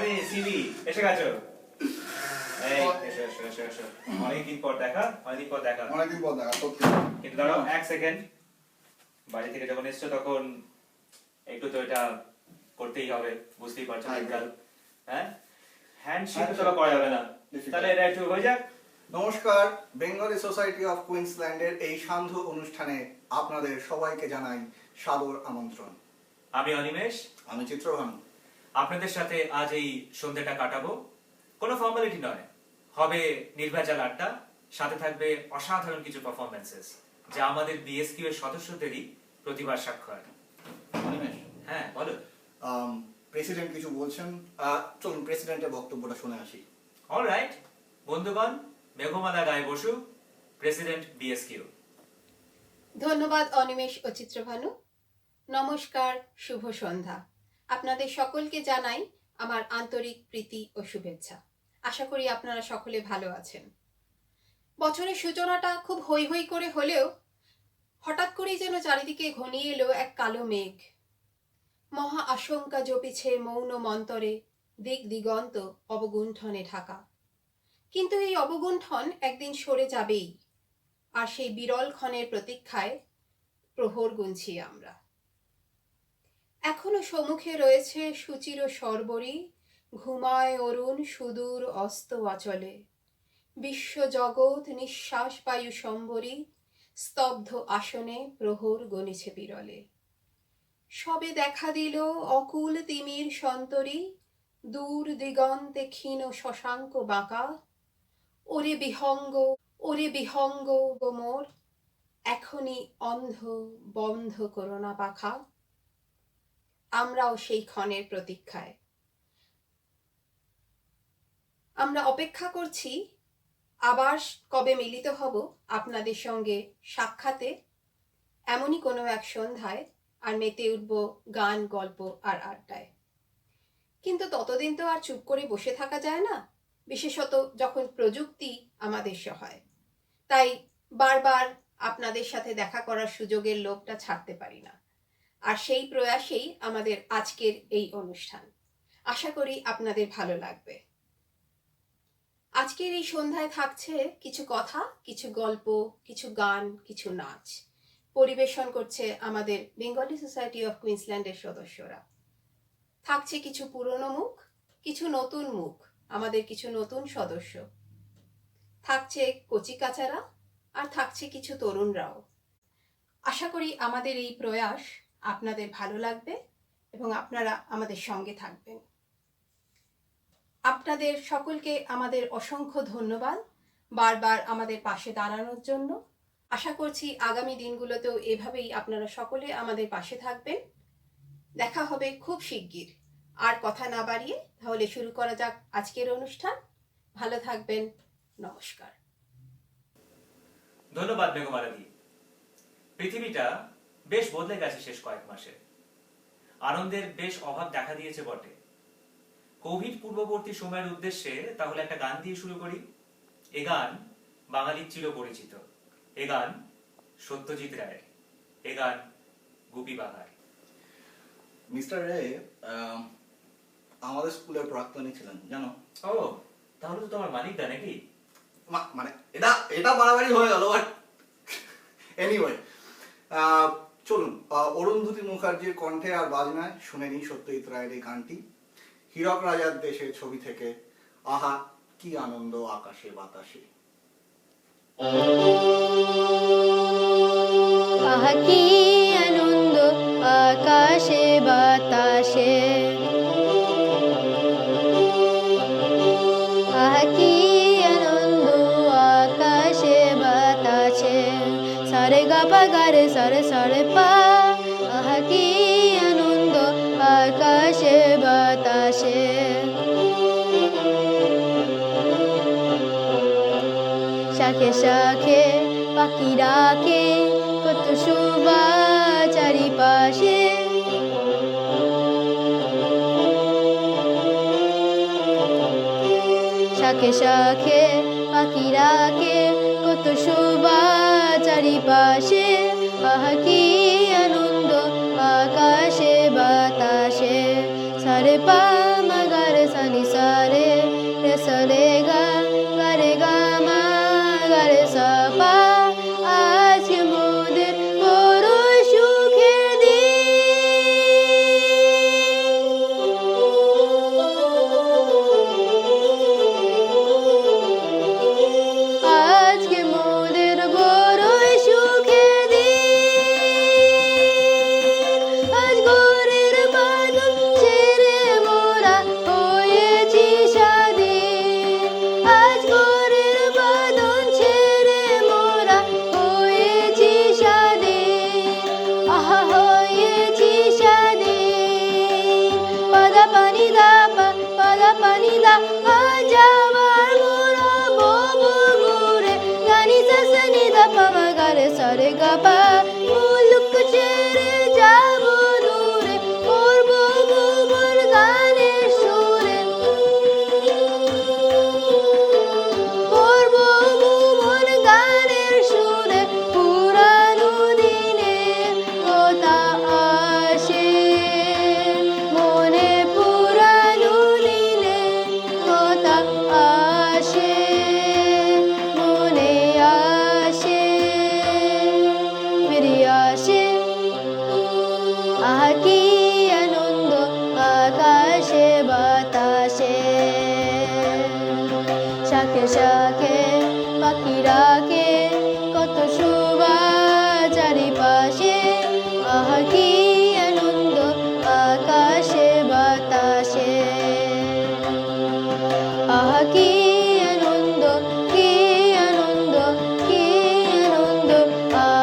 আরে সিবি এসে গেছো। এই এসো এসো এসো এসো। অনেকদিন পর দেখা সত্যি। কিন্তু দাঁড়াও এক সেকেন্ড। বাড়ি থেকে যখন এসছো তখন একটু তো এটা করতেই হবে, বুঝতেই পারছো আজকাল। হ্যাঁ, হ্যান্ডশেক তো করা যাবে না, তাহলে এটা একটু হয়ে যাক। নমস্কার, বেঙ্গলি সোসাইটি অফ কুইন্সল্যান্ডের এই সান্ধ্য অনুষ্ঠানে আপনাদের সবাইকে জানাই সাদর আমন্ত্রণ। আমি অনিমেষ, আমি চিত্রভানু। আপনাদের সাথে আজ এই সন্ধ্যাটা কাটাবো। কোনো ফর্মালিটি নয়, হবে নির্ভেজাল আড্ডা, সাথে থাকবে অসাধারণ কিছু পারফরমেন্সেস যা আমাদের বিএসকিউ এর সদস্যদেরই প্রতিভার স্বাক্ষর। অনিমেষ, হ্যাঁ বলো। প্রেসিডেন্ট কিছু বলছেন, চলুন প্রেসিডেন্টের বক্তব্যটা শুনে আসি। অলরাইট বন্ধুগণ, মেঘমালা গায়ে বসু, প্রেসিডেন্ট বিএসকিউ। ধন্যবাদ অনিমেষ ও চিত্রভানু। নমস্কার, শুভ সন্ধ্যা। আপনাদের সকলকে জানাই আমার আন্তরিক প্রীতি ও শুভেচ্ছা। আশা করি আপনারা সকলে ভালো আছেন। বছরের সূচনাটা খুব হৈ হৈ করে হলেও হঠাৎ করেই যেন চারিদিকে ঘনিয়ে এলো এক কালো মেঘ। মহা আশঙ্কা জপিছে মৌন মন্তরে, দিক দিগন্ত অবগুণ্ঠনে ঢাকা। কিন্তু এই অবগুণ্ঠন একদিন সরে যাবেই, আর সেই বিরল ক্ষণের প্রতীক্ষায় প্রহর গুনছি আমরা। এখনো সম্মুখে রয়েছে সুচির সর্বরী, ঘুমায় অরুণ সুদূর অস্ত অচলে। বিশ্ব জগৎ নিঃশ্বাস বায়ু সম্বরী, স্তব্ধ আসনে প্রহর গণিছে বিরলে। সবে দেখা দিল অকুল তিমির সন্তরী, দূর দিগন্তে ক্ষীণ শশাঙ্ক বাঁকা। ওরে বিহঙ্গ গোমর, এখনই অন্ধ বন্ধ করোনা পাখা। আমরাও সেই ক্ষণের প্রতীক্ষায়। আমরা অপেক্ষা করছি আবার কবে মিলিত হব আপনাদের সঙ্গে সাক্ষাতে, এমনই কোনো এক সন্ধ্যায়, আর মেতে উঠব গান, গল্প আর আড্ডায়। কিন্তু ততদিন তো আর চুপ করে বসে থাকা যায় না, বিশেষত যখন প্রযুক্তি আমাদের সহায়। তাই বারবার আপনাদের সাথে দেখা করার সুযোগের লোভটা ছাড়তে পারি না। আর সেই প্রয়াসেই আমাদের আজকের এই অনুষ্ঠান। আশা করি আপনাদের ভালো লাগবে। আজকের এই সন্ধ্যায় থাকছে কিছু কথা, কিছু গল্প, কিছু গান, কিছু নাচ। পরিবেশন করছে আমাদের বেঙ্গলি সোসাইটি অফ কুইন্সল্যান্ডের সদস্যরা। থাকছে কিছু পুরনো মুখ, কিছু নতুন মুখ, আমাদের কিছু নতুন সদস্য। থাকছে কচিকাচারা, আর থাকছে কিছু তরুণরাও। আশা করি আমাদের এই প্রয়াস আপনাদের ভালো লাগবে এবং আপনারা আমাদের সঙ্গে থাকবেন। আপনাদের সকলকে আমাদের অসংখ্য ধন্যবাদ বারবার আমাদের পাশে দাঁড়ানোর জন্য। আশা করছি আগামী দিনগুলোতেও এভাবেই আপনারা সকলে আমাদের পাশে থাকবেন। দেখা হবে খুব শিগগির। আর কথা না বাড়িয়ে তাহলে শুরু করা যাক আজকের অনুষ্ঠান। ভালো থাকবেন, নমস্কার। ধন্যবাদ মেঘমালাদি। পৃথিবীটা বেশ বদলে গেছে শেষ কয়েক মাসে। আনন্দের বেশ অভাব দেখা দিয়েছে বটে। কোভিড পূর্ববর্তী সময়ের উদ্দেশ্যে তাহলে একটা গান দিয়ে শুরু করি। এ গান বাঙালির চির পরিচিত। এ গান সত্যজিৎ রায়ের। এ গান গুপি বাঘার। মিস্টার রে আমাদের স্কুলের প্রাক্তনী ছিলেন, জানো? ও, তাহলে তো তোমার মালিক দা নাকি? মানে এটা বাড়াবাড়ি হয়ে গেল, বাট এনিওয়ে, চলুন অরুন্ধতী মুখার্জির কণ্ঠে আর বাজনায় শুনে নিই সত্যজিৎ রায়ের এই গানটি। হীরক রাজার দেশে ছবি থেকে। আহা কি আনন্দ আকাশে বাতাসে। আহা কি আনন্দ আকাশে বাতাসে, আহা কি আনন্দ আকাশে বাতাসে। সারে গা পা গা রে সারে সারে পা, আহা কি আনন্দ আকাশে বাতাসে। শাখে শাখে পাখি ডাকে, কত শোভা চারিপাশে। শাখে শাখে পাখি ডাকে, কত শোভা চারিপাশে। আহা কি আনন্দ আকাশে বাতাসে। সারে পা মা গা রে সা নি সাপা আজ মোদের বড় সুখের দিন আজকে মোদের বড় সুখের দিন আজ ঘরের বাঁধন ছেড়ে মোরা হয়েছি স্বাধীন আজ ঘরের বাঁধন ছেড়ে মোরা হয়েছি স্বাধীন আহা হয়েছি স্বাধীন পাদা পানি দা পাদা পানি দা আজ আমার মোরা ববু ঘুরে গানি সাসনি দা পামা গারে সারে গাপা মুলুক ছেড়ে যাব দূরে মোর ববু মোর গানের সুরে মোর ববু মোর গানের সুরে পুরানো দিনের কথা আসে মনে পুরানো দিনের কথা আসে মনে আসে ফিরে আসে আহা কি আনন্দ আকাশে বাতাসে শাখে শাখে পাখিরাকে কত শোভা চারিপাশে আহা কি আনন্দ আকাশে বাতাসে আহা কি আনন্দ কি আনন্দ কি আনন্দ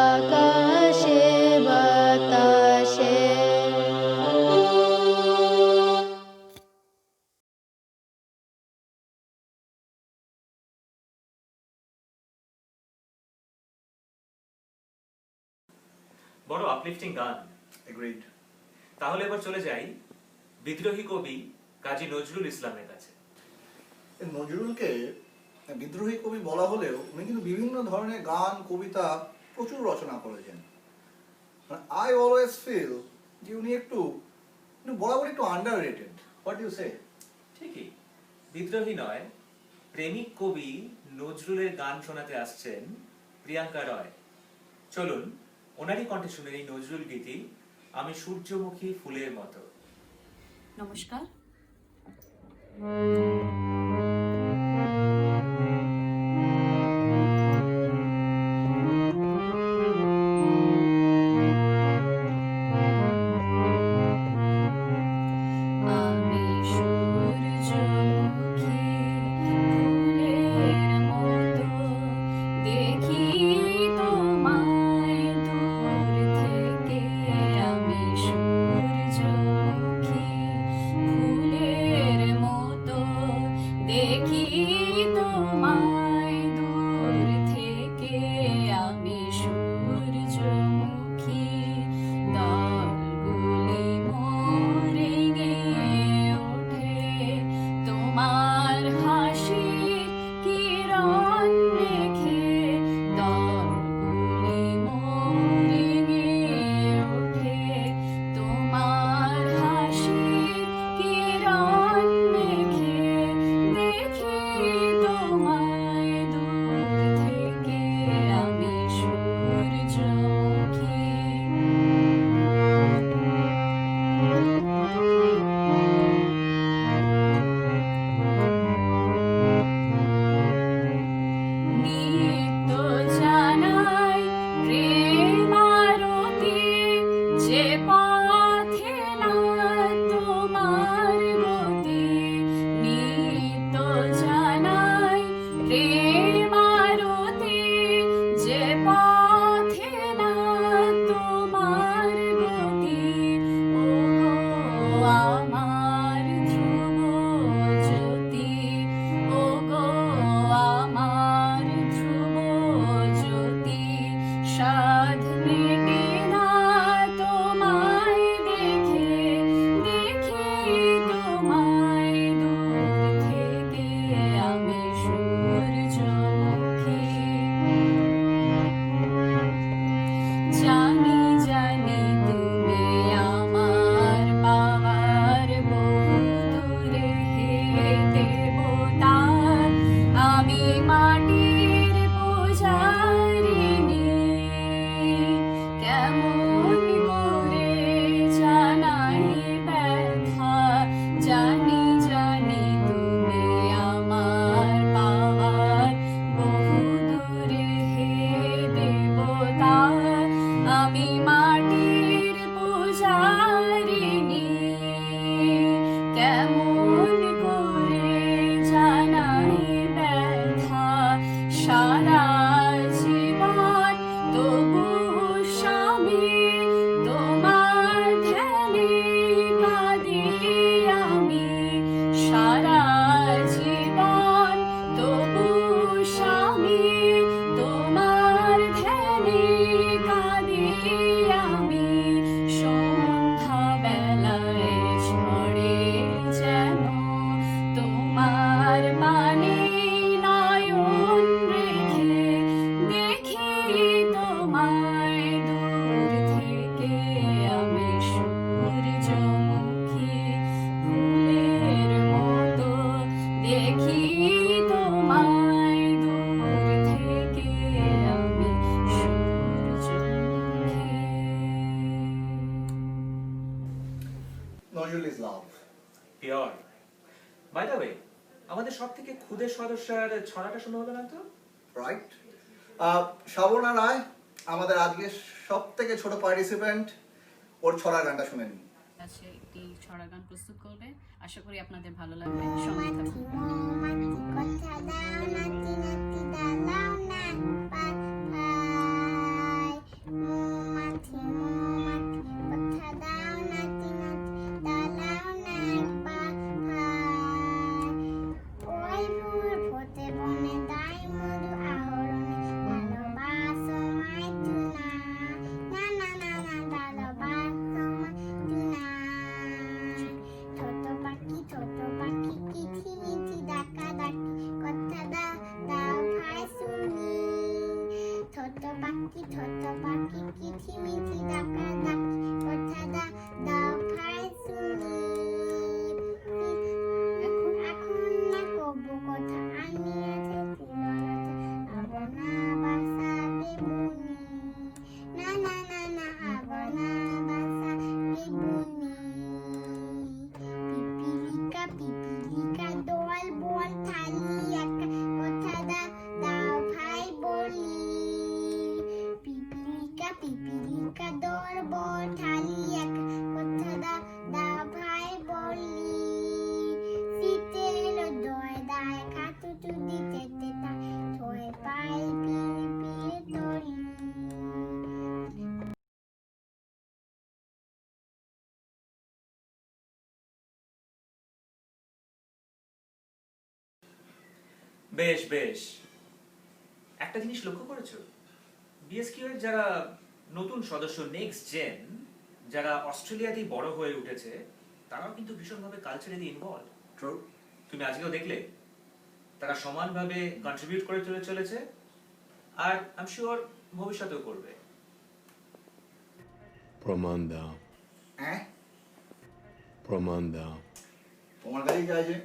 আকাশে বাতাসে বড় আপলিফটিং গান। এগ্রিড। তাহলে এবার চলে যাই বিদ্রোহী কবি কাজী নজরুল ইসলামের কাছে। নজরুলকে বিদ্রোহী কবি বলা হলেও উনি কিন্তু বিভিন্ন ধরনের গান কবিতা প্রচুর রচনা করেছেন। আই অলওয়েজ ফিল যে উনি একটু বরাবর একটু আন্ডার রেটেড। হোয়াট ইউ সে? ঠিকই, বিদ্রোহী নয়, প্রেমিক কবি নজরুলের গান শোনাতে আসছেন প্রিয়াঙ্কা রয়। চলুন ওনারই কণ্ঠে শুনে এই নজরুল গীতি আমি সূর্যমুখী ফুলের মতো। নমস্কার। আমি সূর্যমুখী ফুলের মতো দেখি তোমায় দূর থেকে। আমি সূর্যমুখী ফুলের মতো দেখি খুদের সদস্যার ছড়াটা শোনা হলো না তো? রাইট। শ্রাবণা রায় আমাদের আজকে সব থেকে ছোট পার্টিসিপেন্ট, ওর ছড়া গানটা শুনে নিন। আছে একটি ছড়া গান প্রস্তুত করবে, আশা করি আপনাদের ভালো লাগবে। সঙ্গে থাকুন। বেশ বেশ। একটা জিনিস লক্ষ্য করেছো, বিএসকিউ এর যারা নতুন সদস্য নেক্সট জেন, যারা অস্ট্রেলিয়াতেই বড় হয়ে উঠেছে, তারাও কিন্তু ভীষণভাবে কালচারালি ইনভলভ। ট্রু। তুমি আজকেও দেখলে তারা সমানভাবে কন্ট্রিবিউট করে চলেছে, আর আই এম শিওর ভবিষ্যতেও করবে। প্রমাণ দাও, হ্যাঁ, প্রমাণ দাও। তোমার কাছেই চাইছে,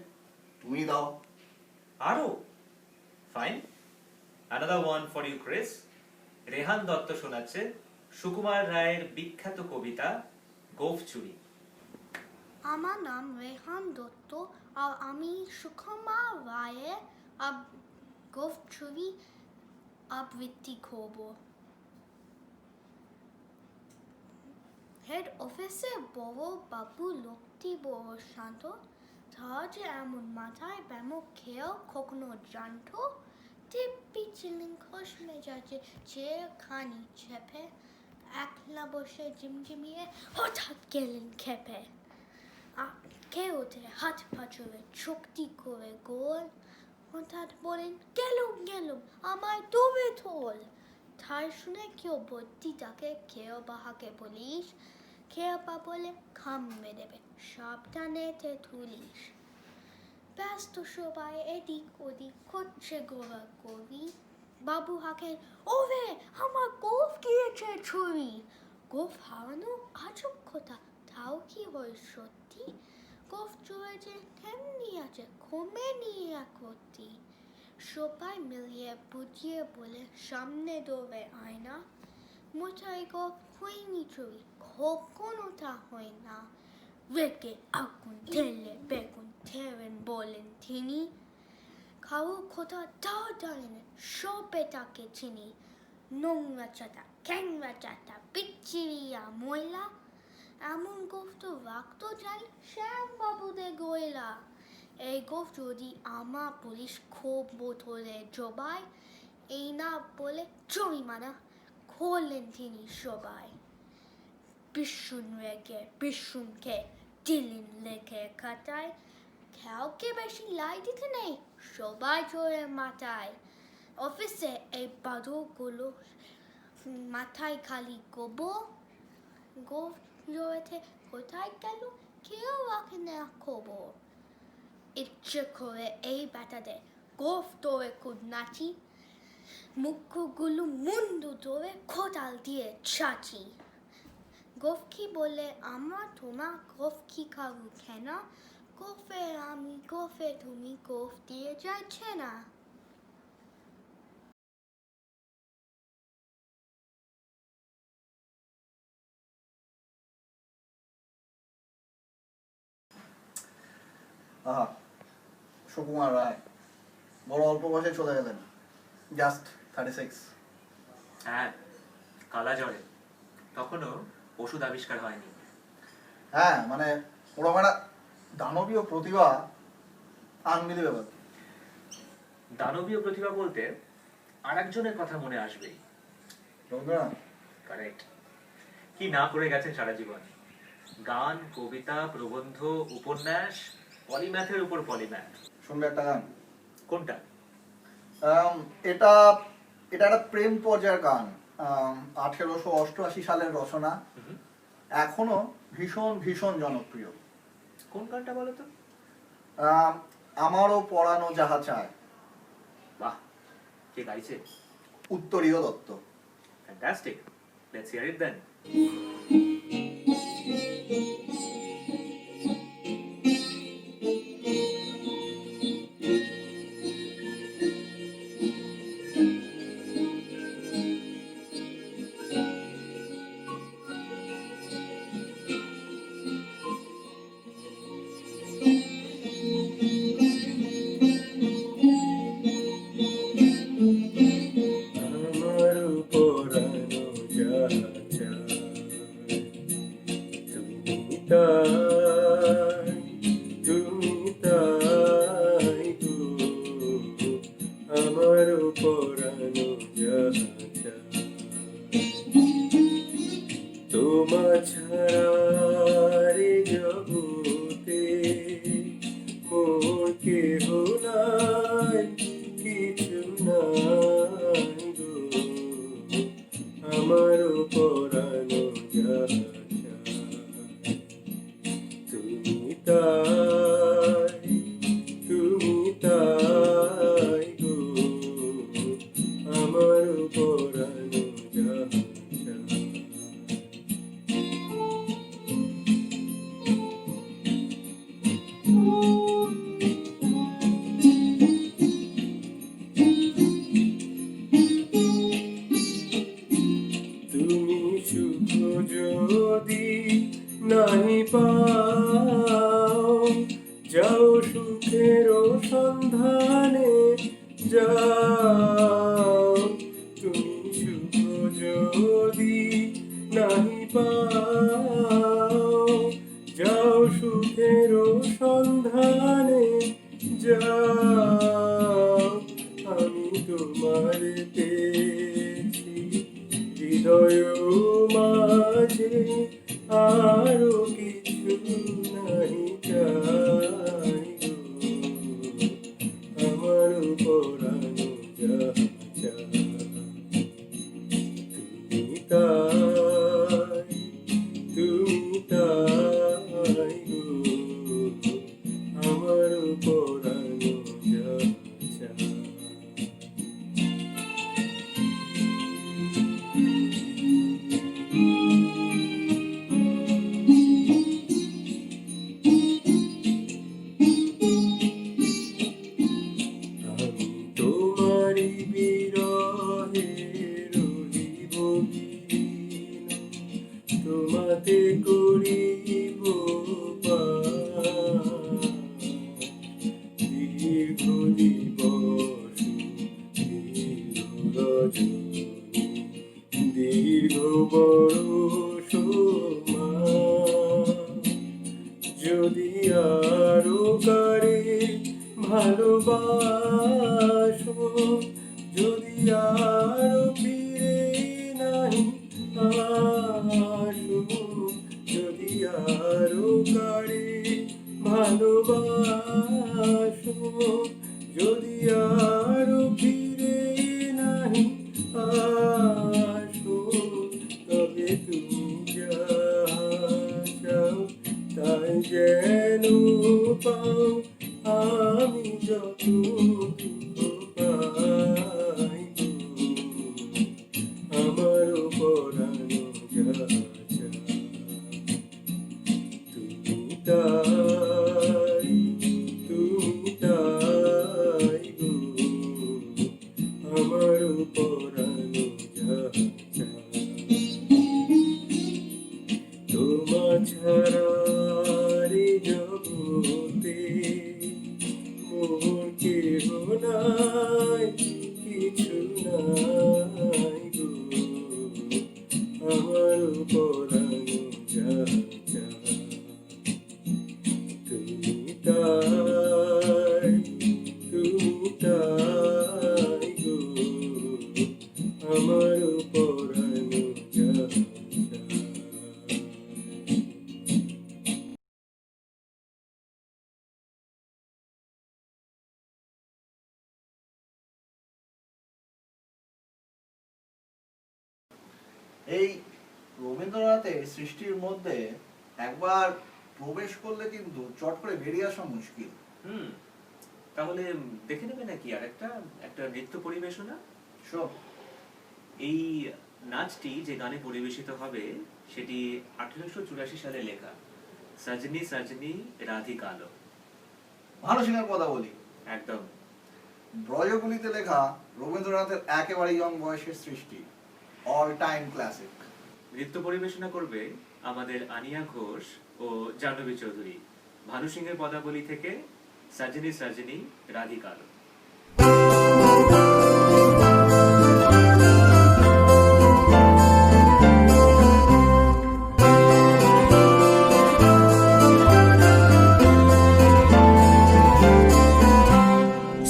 তুমি দাও। আরো fine, another one for you Chris. Rehan Dutta শোনাচ্ছে সুকুমার রায়ের বিখ্যাত কবিতা গোফ চুরি। আমার নাম রেহান দত্ত আর আমি সুকুমার রায়ের গোফ চুরি আবৃত্তি করব। হেড অফিসে বড় বাবু লোকটি বড় শান্ত, তার যে এমন মাথায় ব্যামো খেয়েও কখনো জানতো। টিপি ছিলেন খোশ মেজাজে, চেয়ারখানি চেপে একলা বসে ঝিমঝিমিয়ে হঠাৎ গেলেন খেপে। কে ওঠে হাত পাচুরে চুক্তি করে গোল, হঠাৎ বলেন গেলুম গেলুম আমায় ডুবে তোল। তাই শুনে কেউ বদ্যিটাকে, কেউ বাহাকে পুলিশ, কেউ বা বলে খামে দেবে সাবধানে তুলিস। ব্যস্ত সবাই এদিক ওদিক করছে গোড়া কবি, বাবু হাঁকেন ওরে আমার গোফ গিয়েছে ছুরি। গোফ হারানো আজব কথা, তাও কি হয় সত্যি? গোফ চুরে যে তেমনি আছে, কমে নিয়ে একটি। সবাই মিলিয়ে বুঝিয়ে বলে সামনে দৌড়ে আয়না, মোটাই গোফ হয়নি চুরি, কখনো তা হয় না। রেগে আগুন ঢেলে বেগুন ঠেরেন বলেন তিনি, কারো কথা তাও জানেন সবে তাকে চিনি। নোংরা চাটা ক্যাংরা চাটা পিচ্চিরিয়া ময়লা, এমন গোফ তো রাখতো জানি শ্যাম বাবুদের গয়লা। এই গোফ যদি আমার পুলিশ খুব বোতলে জবাই, এই না বলে জরিমানা করলেন তিনি সবাই। ভীষণ রেগে ভীষণকে দিলেন লেখে খাতায়, কাউকে বেশি লাই দিতে নেই, সবাই জোরে মাথায়। অফিসে এই বাদরগুলো মাথায় খালি গোবর, গোফ জোরেতে কোথায় গেল কেউ রাখে না খবর। ইচ্ছে করে এই ব্যাটাদের গোফ ধরে খুব নাচি, মুখগুলো মুন্ডু ধরে খোঁটাল দিয়ে ছাচি। গোফ কি বলে আমার তোমার, গোফ কি কারু কেন, গোফে আমি গোফে তুমি, গোফ দিয়ে যাচ্ছে না। সুকুমার রায় বড় অল্প বয়সে চলে গেলেন, জাস্ট 36। হ্যাঁ, কালা জ্বরে তখনও ওষুধ আবিষ্কার হয়নি। হ্যাঁ মানে ওরকম একটা দানবীয় প্রতিভা, আনবিলিভেবল। দানবীয় প্রতিভা বলতে আরেকজনের কথা মনে আসবেই। রবীন্দ্রনাথ। কারেক্ট। কি না করে গেছেন সারা জীবন, গান, কবিতা, প্রবন্ধ, উপন্যাস, পলিম্যাথের উপর পলিম্যাথ। শুনবে একটা গান? কোনটা? এটা এটা একটা প্রেম পর্যায়ের গান, 1888 সালের রচনা, এখনো ভীষণ ভীষণ জনপ্রিয়। কোন গানটা বলো তো? আমারও পরানো যাহা চায়। বাহ, কে গাইছে? উত্তরীয় দত্ত। ফ্যান্টাস্টিক, লেটস হিয়ার ইট দেন। আমার পরানো যাহা চায়, তুমি তাই, তুমি তাই গো। আমার পরানো যাহা চায়, তোমার ছাড়া রে জগতে মোর কেহ নাই, কিছু নাই গো। আমার পরানো যাহা চায়, তুমি তাই, তুমি তাই গো। আমার পরানো যাহা চায়। তুমি সুখ যদি নাই পাও, যাও সুখের সন্ধানে যাও। তুমি সুখ যদি নাই পাও, যাও সুখের সন্ধানে যাও। আমি তোমার পেয়েছি হৃদয় মাঝে, আরো কিছু নাই চাই গো। আমার পরানো যাহা চায়, তুমি তাই, তুমি তাই গো। আমার পরানো যাহা চায়। আমি তোমারি বিরহে রহিব বিলীন, তোমাতে করিব পার। দীর্ঘ দিবস দীর্ঘ রজনী, দীর্ঘ বরষ মাস, যদি আরো কারে ভালোবাসো, যদি আরো ফিরে নাহি আসো, যদি আরো কারে ভালোবাসো, যদি আরো ফিরে নাহি আসো, তবে তুমি যাহা চাও তাই যেন পাও। আমি যত দুঃখ পাই গো, আমার পরানো যাহা চায়, তুমি তাই, তুমি তাই গো। আমার পরানো আমার পরানো যায়। এই রবীন্দ্রনাথের সৃষ্টির মধ্যে একবার প্রবেশ করলে কিন্তু চট করে বেরিয়ে আসা মুশকিল। তাহলে দেখে নেবে নাকি আর একটা নৃত্য পরিবেশনা? সব এই নাচটি যে গানে পরিবেশিত হবে সেটি 1884 সালে লেখা, সজনী সজনী রাধিকালো। ভানু সিংহের কথা বলি, একদম ব্রজগুলিতে লেখা রবীন্দ্রনাথের একেবারে ইয়ং বয়সের সৃষ্টি, অল টাইম ক্লাসিক। নৃত্য পরিবেশনা করবে আমাদের আনিয়া ঘোষ ও জাহ্নবী চৌধুরী। ভানু সিংহের পদাবলী থেকে সজনী সজনী রাধিকালো।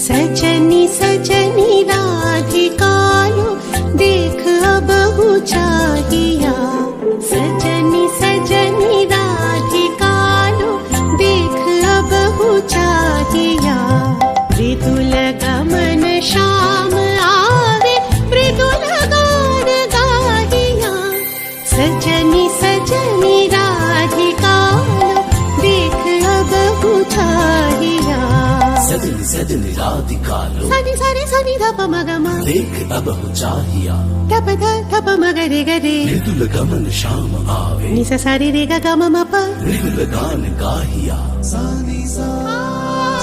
सजनी सजनी राधिकालो देख अब चाहिया। सजनी सजनी राधिकालो देख अब चाहिया। मृदुल गमन श्याम आवे मृदुल गान गाहिया। सजनी सजनी राधिकालो देख अब चाहिया। सजनी सजनी राधिकालो सनी सनी सनी धप मगमा देख अब हो चाहिया। धप धप मगरे गरे मृदुल गमन श्याम आवे निस सारी रे ग गम मप मृदुल गान गाहिया।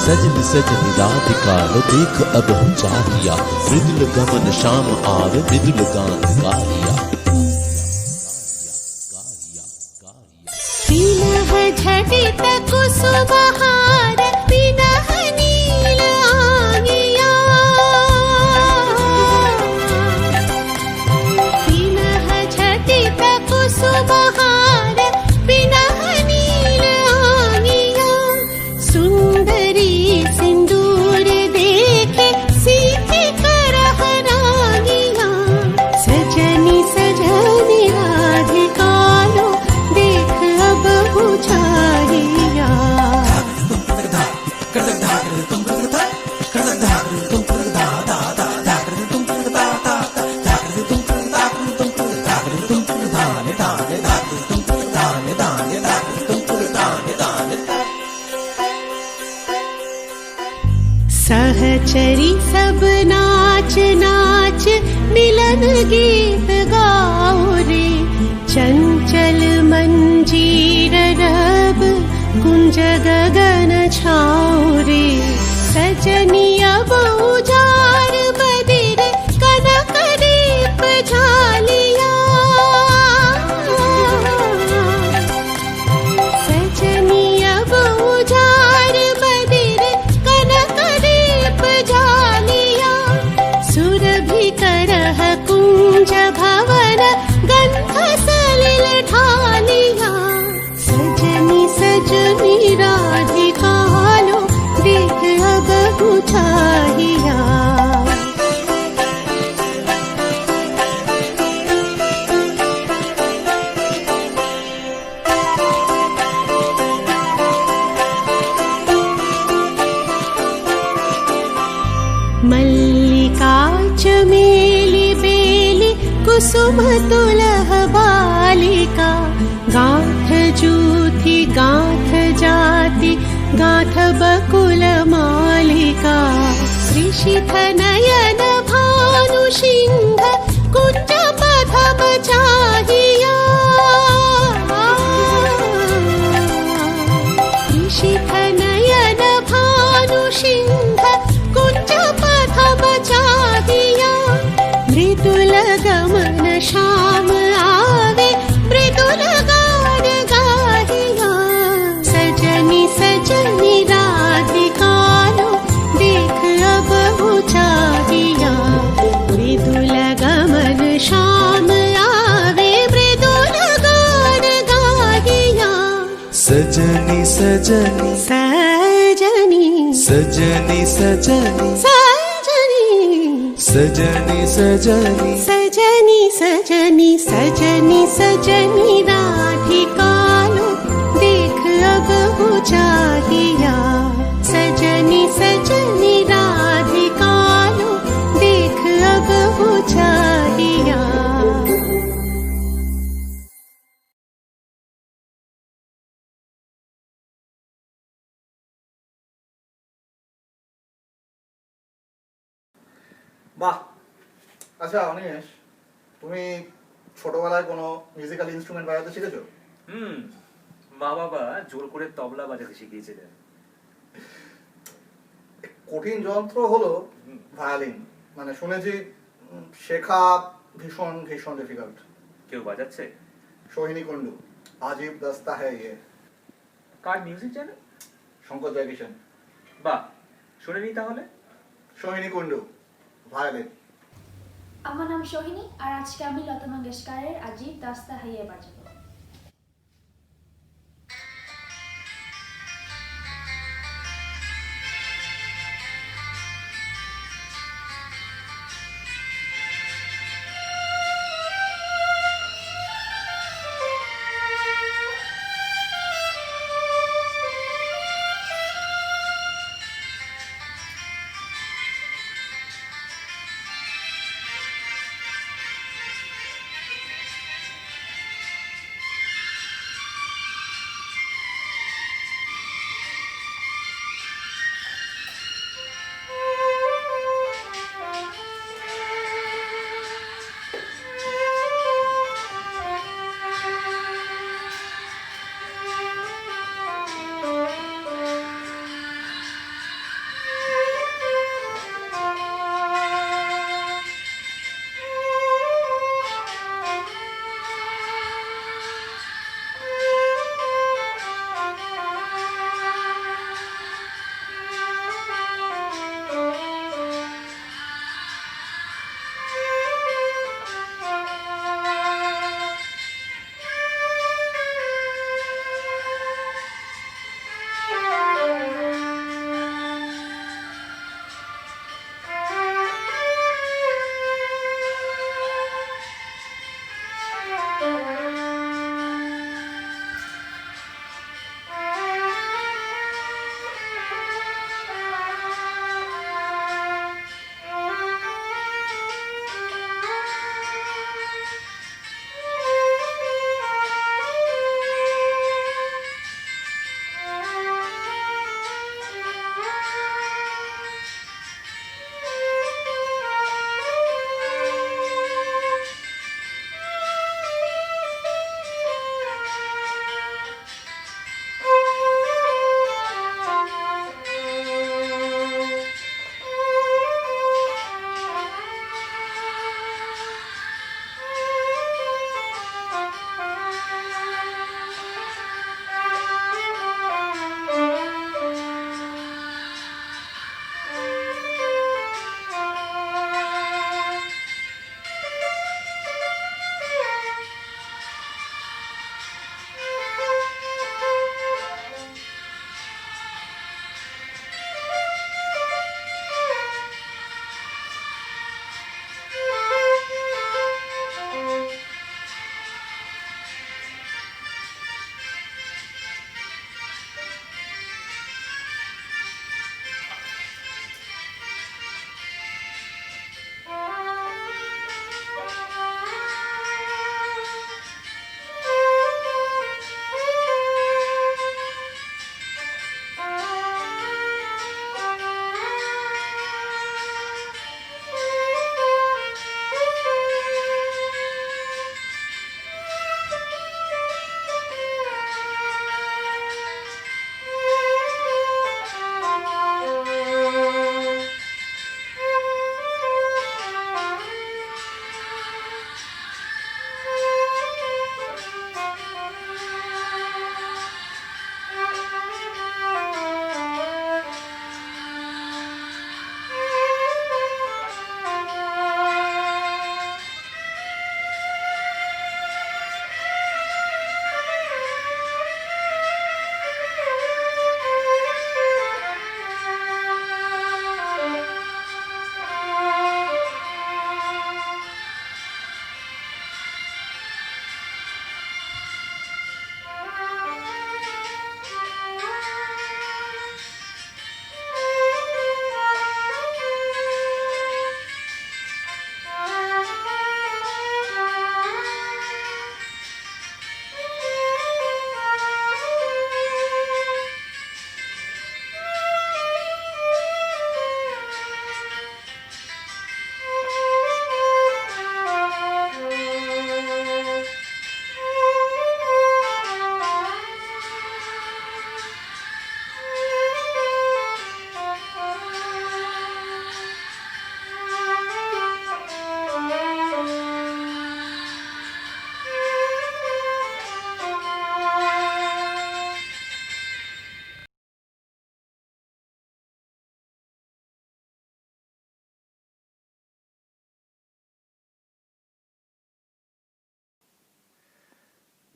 सजनी सजनी राधिकालो देख अब हो चाहिया। मृदुल गमन श्याम आवे मृदुल गान गाहिया। पीनह झटित कुसुमहार पीनह नील आंगिया। पीनह झटित कुसुमहार पीनह नील आंगिया। सुंदरी सिंदूर देखे सीखे करह रागिया। सजनी सजनी राधिकालो देख अब हो चाहिया। सहचरी सब नाच नाच मिलन गीत गाओ रे। चंचल मंजीर रब कुंज गगन छाओ रे। सजनी अब उजाड़ बदिर कनक दीप झालिया। सजनी अब उजाड़ बदिर कनक दीप झालिया। सुरभि करह कुंज भवन गंध सलिल ढालिया। सजनी सजनी राधिकालो देख अब हो चाहिया। मल्लिका चमेली बेली कुसुम तुलह बालिका। गांठ जूथी गांठ जाति गांठ बकुल मालिका। ऋषिथ नयन भानु सिंह कुंज पथम चाहिया। ऋषिथ नयन भानु सिंह कुंज पथम चाहिया। मृदुल गमन श्याम आवे मृदुल गान गाहिया। सजनी सजनी राधिकालो देख अब हो चाहिया। मृदुल गमन श्याम आवे मृदुल गान गाहिया। सजनी सजनी सजनी सजनी सजनी सजनी सजनी सजनी सजनी सजनी सजनी सजनी सजनी राधिका लो देख अब हो चाहिया सजनी सजनी राधिका लो देख अब हो चाहिया বাহ। আচ্ছা অনিমেষ, তুমি ছোটবেলায় কোনো মিউজিক্যাল ইনস্ট্রুমেন্ট বাজাতে শিখেছো? মা বাবা জোর করে তবলা বাজাতে শিখিয়েছিলেন। কঠিন যন্ত্র হলো ভায়োলিন, মানে শুনেছি শেখা ভীষণ ভীষণ ডিফিকাল্ট। কেউ বাজাচ্ছে? সোহিনী কুন্ডু, আজীব দস্তা হ্যায় ইয়ে। কার মিউজিক জানে? শঙ্কর জয়কিশন। বাহ, শুনে নি তাহলে। সোহিনী কুন্ডু, ভায়োলিন। আমার নাম সোহিনী, আর আজকে আমি লতা মঙ্গেশকরের আজিব দাস্তা হাইয়ে বাজাবো।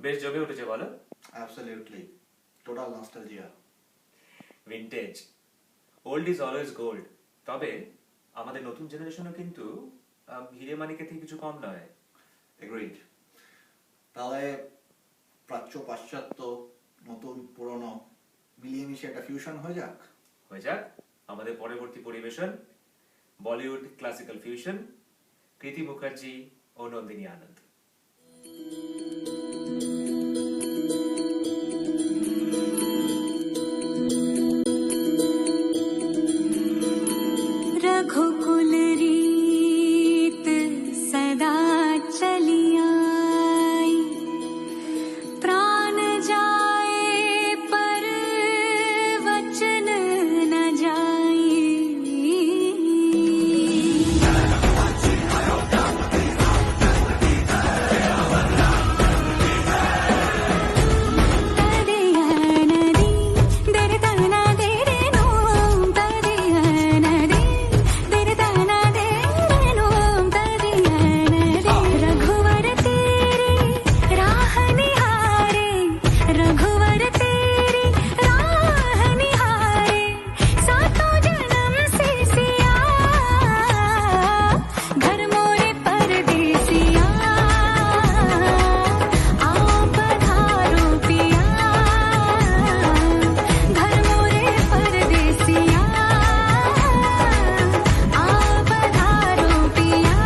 বেশ জমে উঠেছে বলো। Absolutely, total nostalgia. Vintage, old is always gold. তবে আমাদের নতুন জেনারেশনও কিন্তু হিরে মানিকের থেকে কিছু কম নয়। এগ্রিড। তাহলে প্রাচ্য পাশ্চাত্য, নতুন পুরনো মিলিয়ে মিশিয়ে একটা ফিউশন হয়ে যাক। হয়ে যাক আমাদের পরবর্তী পরিবেশন বলিউড ক্লাসিক্যাল ফিউশন, কৃতি মুখার্জি ও নন্দিনী আনন্দ। रघुकुल रीत सदा चली आई, प्राण जाए पर वचन न जाए। तदिया नदी दर तना दे रे नोम, तदिया नदी दर तना दे रे नोम, तदिया नदी। रघुवर तेरी राह निहारे, रघुवर तेरी राह निहारे, सातों जन्म से सिया, घर मोरे परदेसिया, आप पधारो पिया, घर मोरे परदेसिया, आप पधारो पिया।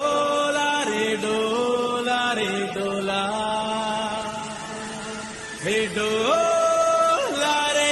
डोला रे डोला रे डोला, हे डोला रे।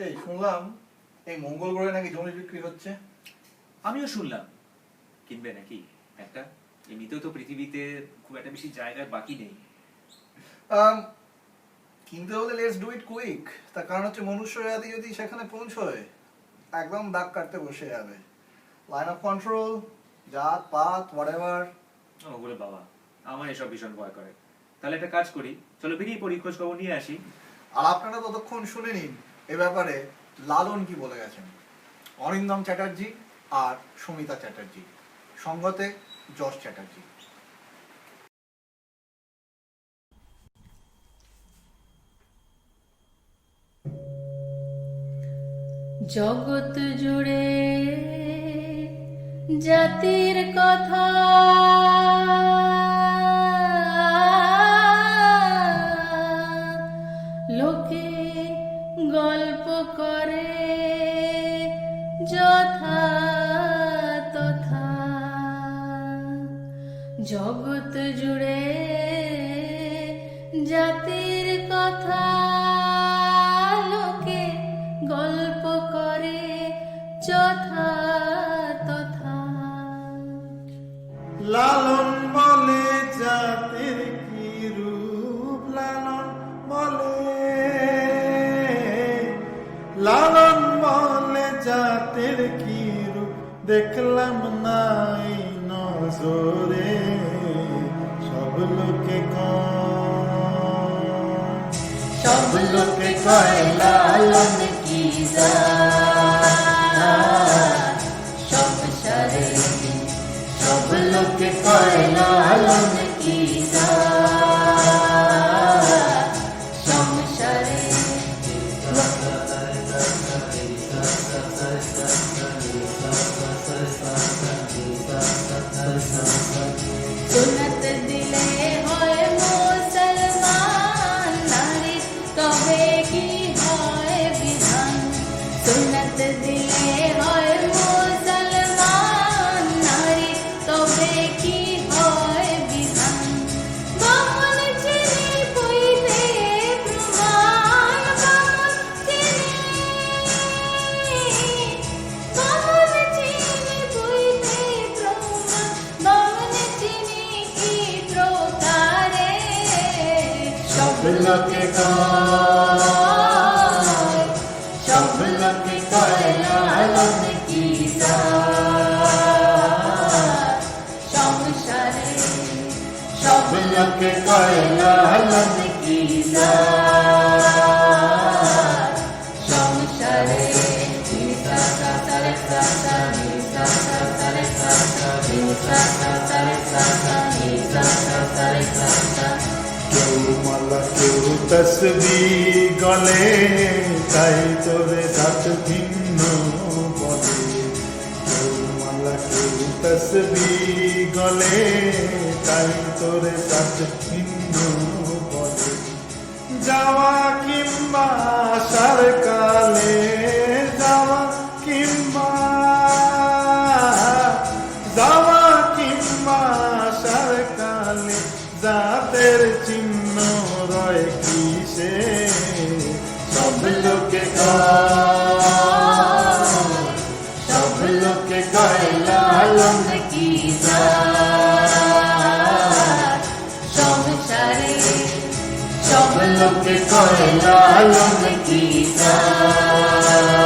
এই শুনলাম এই মঙ্গল গ্রহে নাকি জমি বিক্রি হচ্ছে। আমিও শুনলাম। কিনবে নাকি একটা? এমনিতেও তো পৃথিবীতে খুব একটা বেশি জায়গার বাকি নেই। কিনতে হলে লেটস ডু ইট কুইক। তার কারণ হচ্ছে মনুষ্য জাতি যদি সেখানে পৌঁছয় একদম দাগ কাটতে বসে যাবে। লাইন অফ কন্ট্রোল, জাত পাত হোয়াটএভার। ওগুলো বাবা, আমার এসব ভীষণ ভয় করে। তাহলে একটা কাজ করি, চলো বেরিয়ে পড়ি, খোঁজ খবর নিয়ে আসি। আর আপনারা ততক্ষণ শুনে নিন এ ব্যাপারে লালন কি বলে গেছেন। অরিন্দম চ্যাটার্জি আর সুমিতা চ্যাটার্জি, সঙ্গতে যশ চ্যাটার্জি। জগৎ জুড়ে জাতির কথা লোকে গল্প করে যথা তথা। জগৎ জুড়ে জাতির কথা লোকে গল্প করে যথা তথা। লালন বলে জাতির কি রূপ, লালন বলে, লালন বলে জাতির কি রূপ, দেখলাম নাই নজরে, সব লোকে সব লোকে কয় লালন কি জাত, সব সারে সব লোকে কয় লালন কি জাত, সংসারে সুন্নত দিলে হয় মুসলমান, নারী তবে কি হয় বিধান। সুন্নত দিলে হয় মুসলমান, নারী তবে কি হয় বিধান। বামন চিনি পুইতে প্রমাণ, বামন চিনি পুইতে প্রমাণ, বামন চিনি কি প্রকারে। সব লোকে কয়, সব লোকে কয় লালন কি জাত, সংসারে সব লোকে কয় লালন কি জাত, সংসারে কেউ মালা কেউ তসবিহ গলে, তাই তোরে জাত ভিন্ন বলে। কেউ মালা কেউ তসবিহ গলে, তাই তোরে জাত ভিন্ন বলে। যাওয়া কিংবা আসার কালে, যাওয়া কিংবা যাওয়া কিংবা আসার কালে, জাতের চিহ্ন রয় কিসে, সব লোকে কয়, সব লোকে কয় লালন কি জাত, সংসারে সব লোকে কয় লালন কি জাত,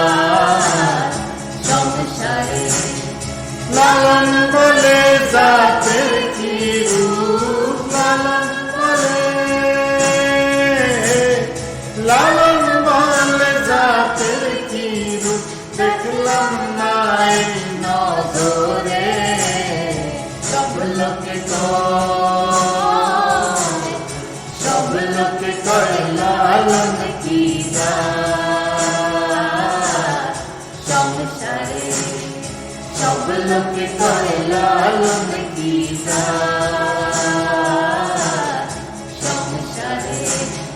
সংসারে লালন বলে জাতের কি রূপ, লালন বলে, লালন বলে জাতের কি রূপ, দেখলাম নাই নজরে, সব লোকে কয়, সব লোকে কয় লালন কি জাত, সংসারে সব লোকে কয় লালন কি জাত, সংসারে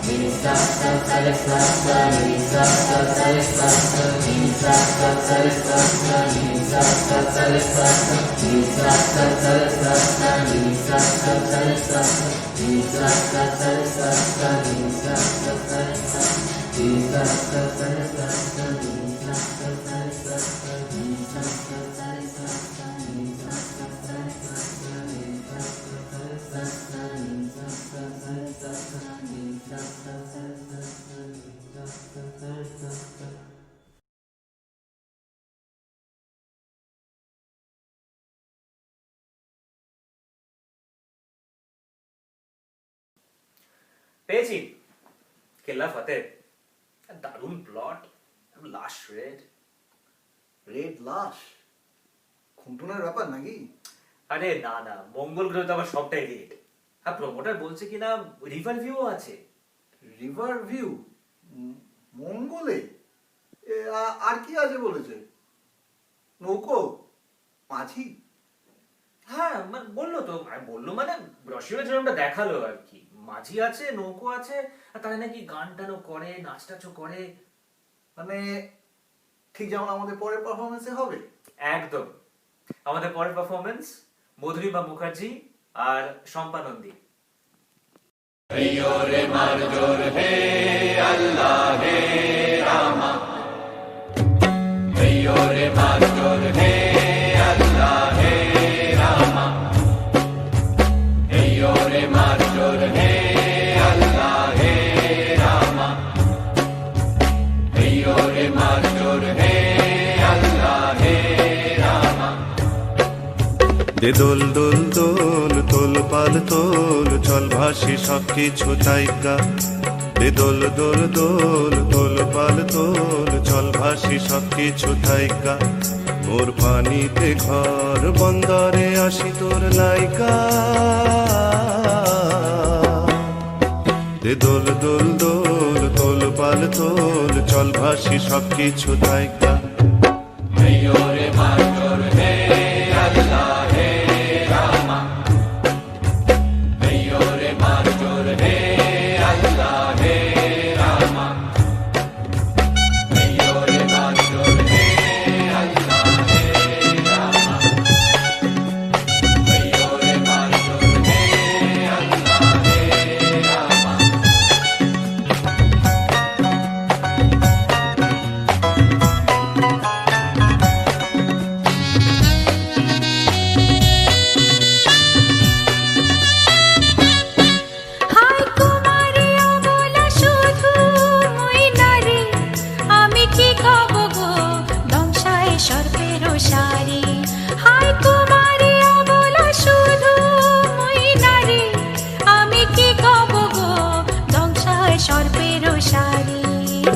নিসা সা সরে সা সা নিসা সা সরে সা সা নিসা সা সরে সা সা নিসা সা সরে সা সা নিসা সা সরে সা সা নিসা সা সরে সা সা নিসা সা সরে সা সা নিসা সা সরে সা নিসা সা সরে সা সা নিসা সা সরে সা সা নিসা সা সরে সা সা নিসা সা সরে সা সা নিসা সা সরে সা সা নিসা সা সরে সা সা নিসা সা সরে সা সা নিসা সা সরে সা সা। পেয়েছি, কেল্লা ফতেহ। দারুণ প্লট, লাশ রেড। রেড লাশ খুনটুনের ব্যাপার নাকি? আরে না না, মঙ্গল গ্রহ তো আবার সবটাই রেড। আর প্রমোটার বলছে কিনা রিভার ভিউ আছে। রিভার ভিউ মঙ্গলে? আর কি আছে বলেছে? নৌকো, মাঝি? হ্যাঁ বললো তো, বললো মানে ব্রশিওরে যেরকমটা দেখালো আর কি। মাঝি আছে, নৌকো আছে, আর তারা নাকি গান টানও করে, নাচ টাচও করে। মানে ঠিক যেমন আমাদের পরের পারফরমেন্সে হবে। একদম। আমাদের পরের পারফরমেন্স মধুরিমা মুখার্জি আর শম্পা নন্দী। দে দোল দোল দোল তোল পাল তোল চল ভাসি সব কিছু তাইকা। দে দোল দোল দোল তোল পাল তোল চল ভাসি সব কিছু তাইকা। মোর পানিতে ঘর বন্দরে আসি তোর লাইকা। দে দোল দোল দোল তোল পাল তোল চল ভাসি সব কিছু তাইকা। হায় কুমারী অবলা শুধু মই নারী, আমি কি কব গো দংশায় সর্পের সারি। হায় কুমারী অবলা শুধু মই নারী, আমি কি কব গো দংশায় সর্পের সারি।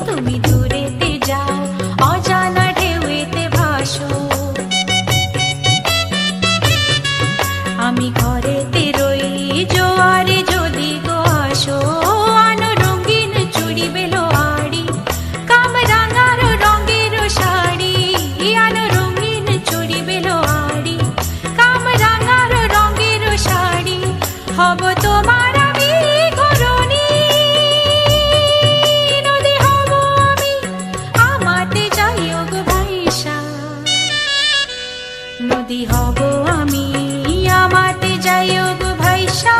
তুমি দূরেতে যাও অজানা ঢেউতে ভাসো, আমি ঘরেতে রই জোয়ারে যদি গো আসো। আনো রঙিন চুড়ি বেলোয়ারি, কামরাঙার রঙের শাড়ি। আনো রঙিন চুড়ি বেলোয়ারি, কামরাঙার রঙের শাড়ি। হব তোমার আমি ঘরণী, নদী হব আমি আমাতে যাইও গো ভাইসা। নদী হব আমি আমাতে যাইও গো ভাইসা।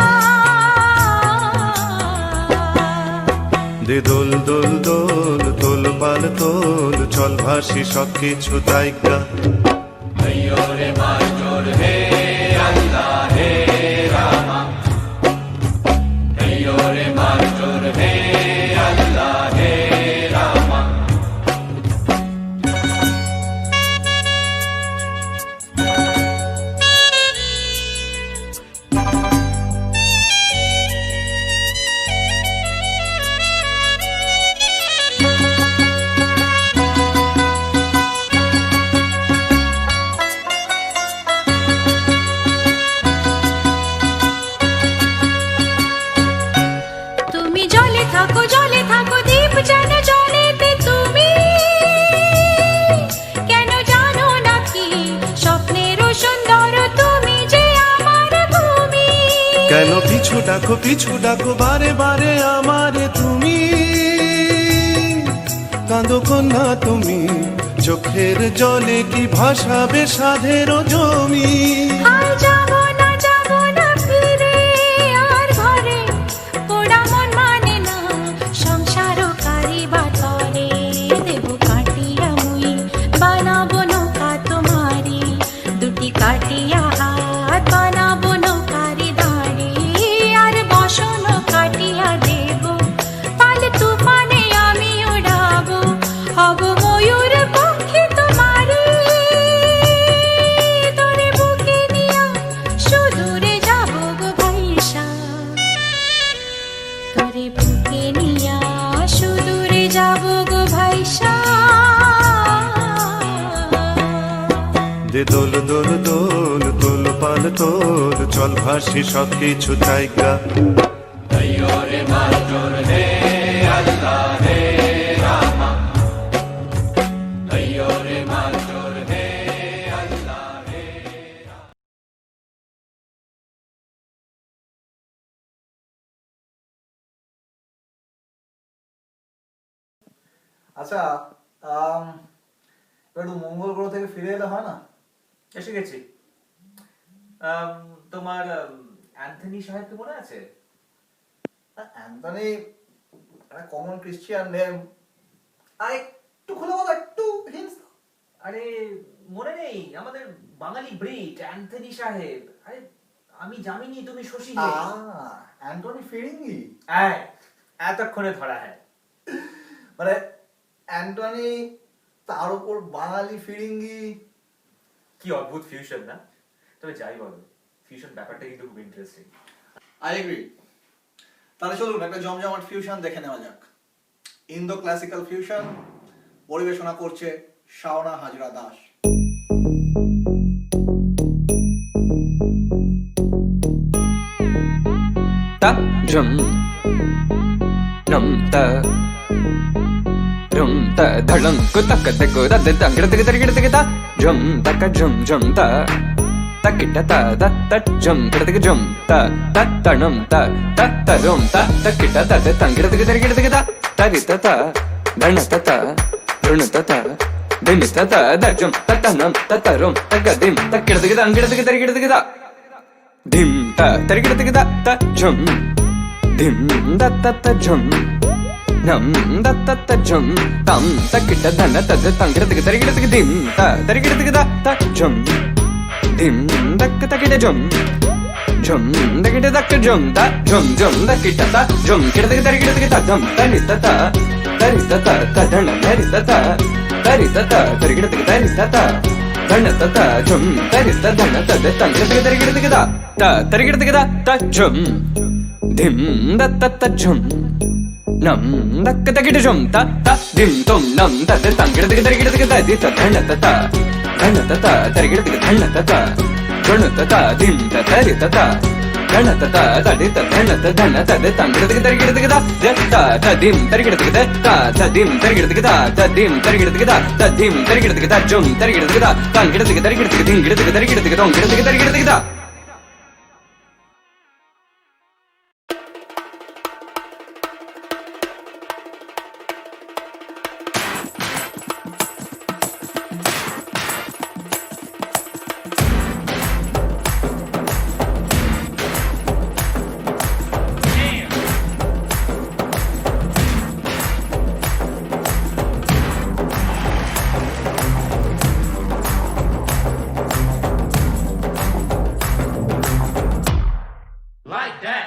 দে দোল দোল দোল তোল পাল তোল চল ভাসি সব কিছু তাইকা। তুমি জলে থাকো দীপ যেন জলেতে। তুমি কেন জানো নাকি স্বপ্নেরও সুন্দর তুমি যে আমার ভূমি। কেন পিছু ডাকো বারে বারে আমারে তুমি। কাঁদো কন্যা তুমি, চোখের জলে কি ভাসাবে সাধের জমি। আর যাব না ফিরে আর ঘরে, পোড়া মন মানে না সংসার কারিবা তরে। দেব কাটিয়া মুই বানাবো নৌকা তোমারি, দুটি কাটিয়া হাত বানাবো নৌকারি দাঁড়ি। আর বসন কাটিয়া দেব পাল তুফানে আমি উড়াবো, হব ময়ূর পক্ষী তোমারি। তোরে বুকে নিয়া দে দোল দোল দোল তোল পাল তোল চল ভাসি সব কিছু তাইকা আচ্ছা একটু মঙ্গল গ্রহ থেকে ফিরে এলে হয় না? এসে গেছি। তোমার অ্যান্থনি সাহেবকে মনে আছে? অ্যান্থনি একটা কমন ক্রিশ্চিয়ান নেম, আর একটু খুলে বলো, একটু hints দাও। আরে মনে নেই, আমাদের বাঙালি ব্রিট অ্যান্থনি সাহেব। আরে আমি জানিনি তুমি শশী হে। অ্যান্টনি ফিরিঙ্গি। এতক্ষণে ধরা হ্যাঁ। মানে অ্যান্টনি তার উপর বাঙালি ফিরিঙ্গি, কি অদ্ভুত ফিউশন না? তবে যাই বলো, ফিউশন ব্যাপারটা কিন্তু খুব ইন্টারেস্টিং। I agree. তাহলে চলুন একটা জমজমাট ফিউশন দেখে নেওয়া যাক। ইন্দো ক্লাসিক্যাল ফিউশন পরিবেশনা করছে Shaona Hazra Das. ta jum num ta rum ta dhalam ko tak tak ko da da gida gida gida gida ta jum ta ka jum ta ta kita ta da ta jum gida gida jum ta ta num ta rum ta kita ta da gida gida gida gida ta ri ta dhana ta run ta dim ta da jum ta num ta rum ta ga dim ta gida gida gida gida dim ta tarigida tigida ta jum dim da ta jum nam da ta jum tam ta kita dhana ta tangida tigida tarigida tigida dim ta tarigida tigida ta jum dim da ta kita jum da kita da jum da jum da kita ta jum kita tigida tarigida tigida dam ta ni ta ta dhana ni ta ta tarigida tigida ni ta dhana ta jum tarita dhana ta tangida tigida ta tarigida tigida ta jum dim da ta jum nam da ta kita jum ta dim tum nam ta tangida tigida di ta dhana ta tarigida tigida dhana ta junu ta dim ta tarita ta dhana ta di ta dhana ta tangida tigida ta dim tarigida tigida ta dim tarigida tigida ta dim tarigida tigida ta dim tarigida tigida jum tarigida tigida tangida tigida dim tarigida tigida dong tarigida tigida Like that.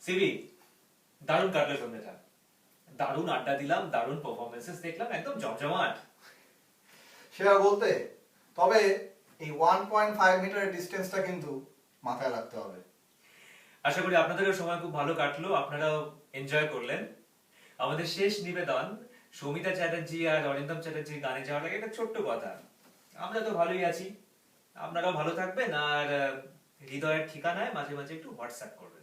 সিবি, দারুণ কাটলো সন্ধ্যাটা, দারুণ আড্ডা দিলাম, দারুণ performances দেখলাম, একদম জমজমাট। সেটা বলতে, তবে এই 1.5 মিটারের ডিস্টেন্সটা কিন্তু মাথায় রাখতে হবে। আশা করি আপনাদেরও সময় খুব ভালো কাটলো, আপনারাও এনজয় করলেন। আমাদের শেষ নিবেদন সৌমিতা চ্যাটার্জি আর অরিন্দম চ্যাটার্জির গানে যাওয়ার আগে একটা ছোট্ট কথা। আমরা তো ভালোই আছি, আপনারাও ভালো থাকবেন, আর হৃদয়ের ঠিকানায় মাঝে মাঝে একটু হোয়াটসঅ্যাপ করবেন।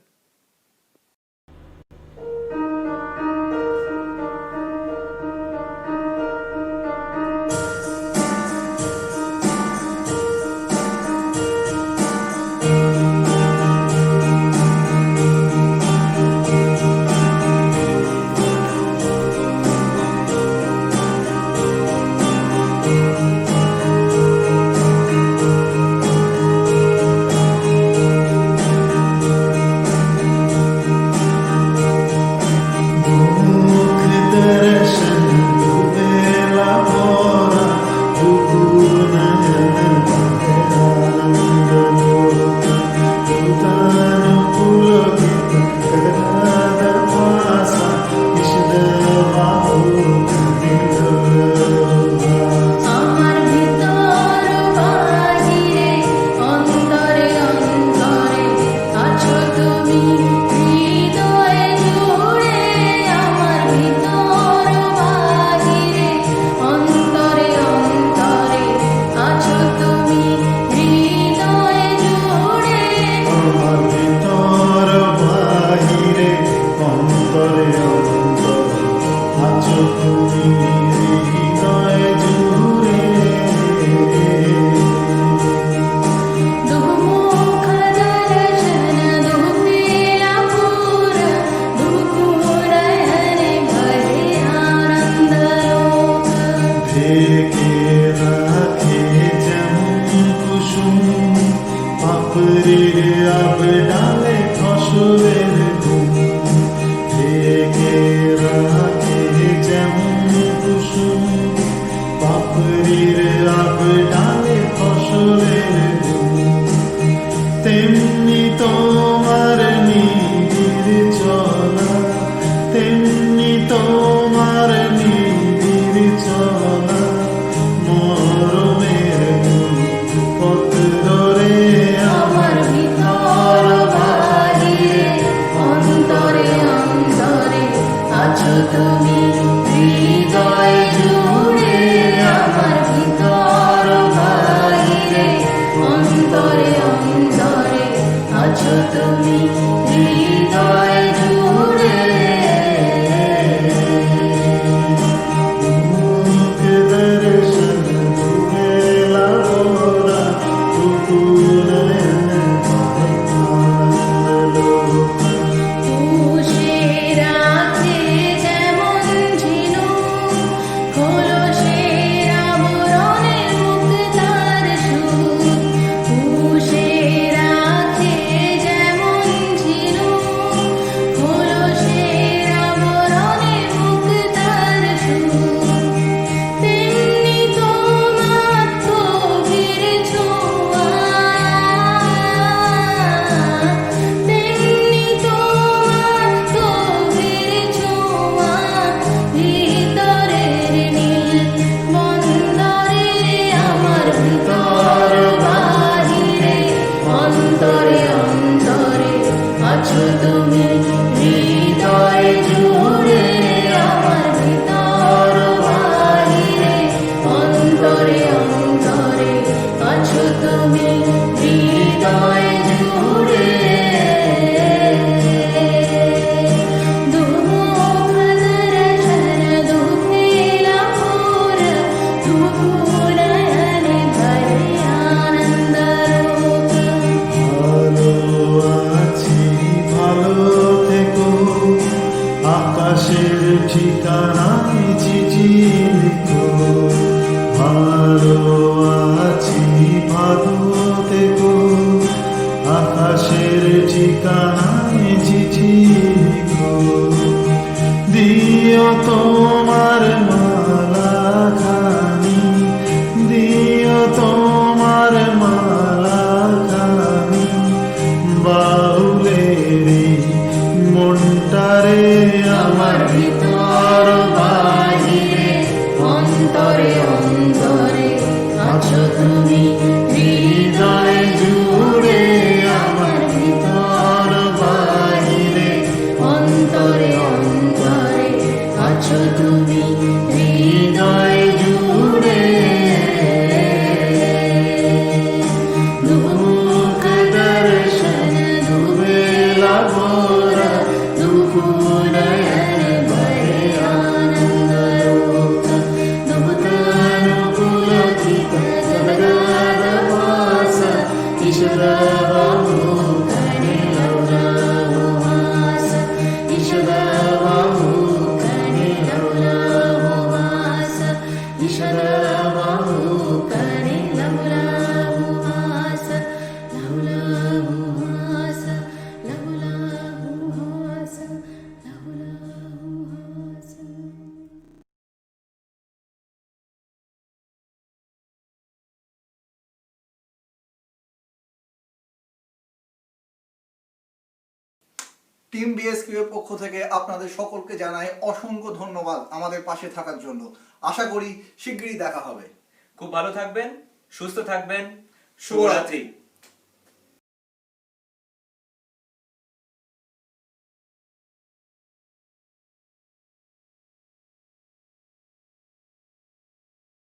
আমার ভিতর বাহিরে অন্তরে অন্তরে আছো তুমি হৃদয় জুড়ে আমার ভিতর বাহিরে অন্তরে অন্তরে আছো তুমি হৃদয় জুড়ে দুমুখ দর্শন দুবেলা ভোরা দুপুনয়ন ভরে আনন্দ রূপ দুভুতানুকুলচিত জগদাদ ভাস ईश्वर बाहु करे लौला भास ईश्वर बाहु करे लौला भास ईश्वर बाहु करे लौला भास लौला भास लौला भास लौला भास টিম বিএসকিউ এর পক্ষ থেকে আপনাদের সকলকে জানাই অসংখ্য ধন্যবাদ আমাদের পাশে থাকার জন্য। আশা করি শিগগিরই দেখা হবে। খুব ভালো থাকবেন, সুস্থ থাকবেন, শুভরাত্রি।